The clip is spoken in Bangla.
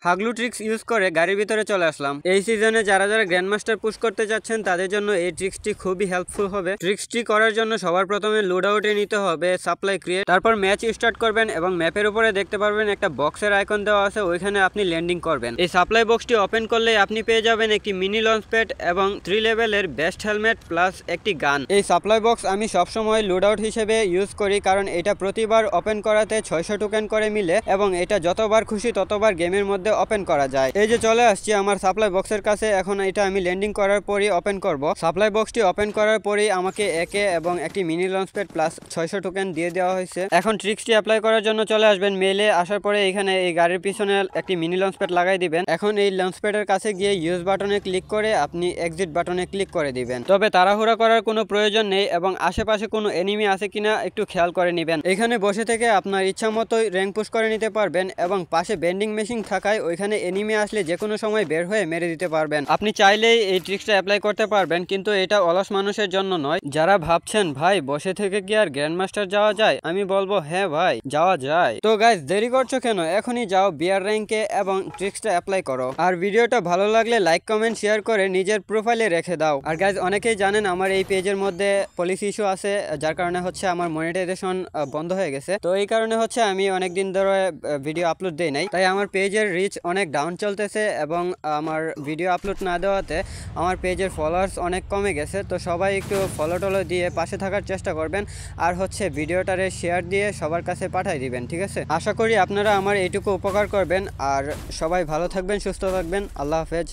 হাগলু ট্রিক্স ইউজ করে গাড়ির ভিতরে চলে আসলাম। এই সিজনে যারা যারা গ্র্যান্ডমাস্টার পুশ করতে যাচ্ছেন তাদের জন্য এই ট্রিক্সটি খুবই হেল্পফুল হবে। ট্রিক্সটি করার জন্য সবার প্রথমে লোড আউটে নিতে হবে সাপ্লাই ক্রিয়েট, তারপর ম্যাচ স্টার্ট করবেন এবং ম্যাপের উপরে দেখতে পারবেন একটা বক্সের আইকন দেওয়া আছে, ওইখানে আপনি ল্যান্ডিং করবেন। এই সাপ্লাই বক্সটি ওপেন করলে আপনি পেয়ে যাবেন একটি মিনি লঞ্চ প্যাড এবং 3 লেভেলের বেস্ট হেলমেট প্লাস একটি গান। এই সাপ্লাই বক্স আমি সবসময় লোড আউট হিসেবে ইউজ করি, কারণ এটা প্রতিবার ওপেন করাতে 600 টোকেন করে মিলে এবং এটা যতবার খুশি ততবার গেমের মধ্যে ওপেন করা যায়। এই যে চলে আসছি আমার সাপ্লাই বক্সের কাছে, এখন এটা আমি ল্যান্ডিং করার পরই ওপেন করব। সাপ্লাই বক্সটি ওপেন করার পরই আমাকে একে এবং একটি mini launch pad plus 600 token দিয়ে দেওয়া হয়েছে। এখন ট্রিক্সটি অ্যাপ্লাই করার জন্য চলে আসবেন মেলে, আসার পরে এখানে এই গাড়ির পিছনে একটি মিনি লঞ্চ প্যাড লাগাই দিবেন। এখন এই লঞ্চ প্যাডের কাছে গিয়ে ইউজ বাটনে ক্লিক করে আপনি এক্সিট বাটনে ক্লিক করে দিবেন। তবে তাড়াহুড়া করার কোনো প্রয়োজন নেই এবং আশেপাশে কোনো এনিমি আছে কিনা একটু খেয়াল করে নেবেন। এখানে বসে থেকে আপনার ইচ্ছা মতোই র্যাঙ্ক পুশ করে নিতে পারবেন এবং পাশে বেন্ডিং মেশিন থাকায় ওইখানে এনিমি আসলে যে কোনো সময় বের হয়ে মেরে দিতে পারবেন। আপনি চাইলেই এই ট্রিক্সটা অ্যাপ্লাই করতে পারবেন, কিন্তু এটা অলস মানুষের জন্য নয়। যারা ভাবছেন ভাই বসে থেকে কি আর গ্র্যান্ডমাস্টার যাওয়া যায়, আমি বলবো হ্যাঁ ভাই যাওয়া যায়। তো গাইস দেরি করছো কেন, এখনই যাও বিআর র্যাঙ্কে এবং ট্রিক্সটা অ্যাপ্লাই করো। আর ভিডিওটা ভালো লাগলে লাইক কমেন্ট শেয়ার করে নিজের প্রোফাইলে রেখে দাও। আর গাইস অনেকেই জানেন আমার এই পেজের মধ্যে পলিসি ইস্যু আছে, যার কারণে হচ্ছে আমার মনিটাইজেশন বন্ধ হয়ে গেছে। তো এই কারণে হচ্ছে আমি অনেকদিন ধরে ভিডিও আপলোড দেই নাই, তাই আমার পেজের রিচ অনেক ডাউন চলতেছে এবং আমার ভিডিও আপলোড না দেওয়াতে আমার পেজের ফলোয়ার্স অনেক কমে গেছে। তো সবাই একটু ফলো টলো দিয়ে পাশে থাকার চেষ্টা করবেন আর হচ্ছে ভিডিওটারে শেয়ার দিয়ে সবার কাছে পাঠিয়ে দিবেন, ঠিক আছে? আশা করি আপনারা আমার এইটুকু উপকার করবেন। আর সবাই ভালো থাকবেন, সুস্থ থাকবেন। আল্লাহ হাফেজ।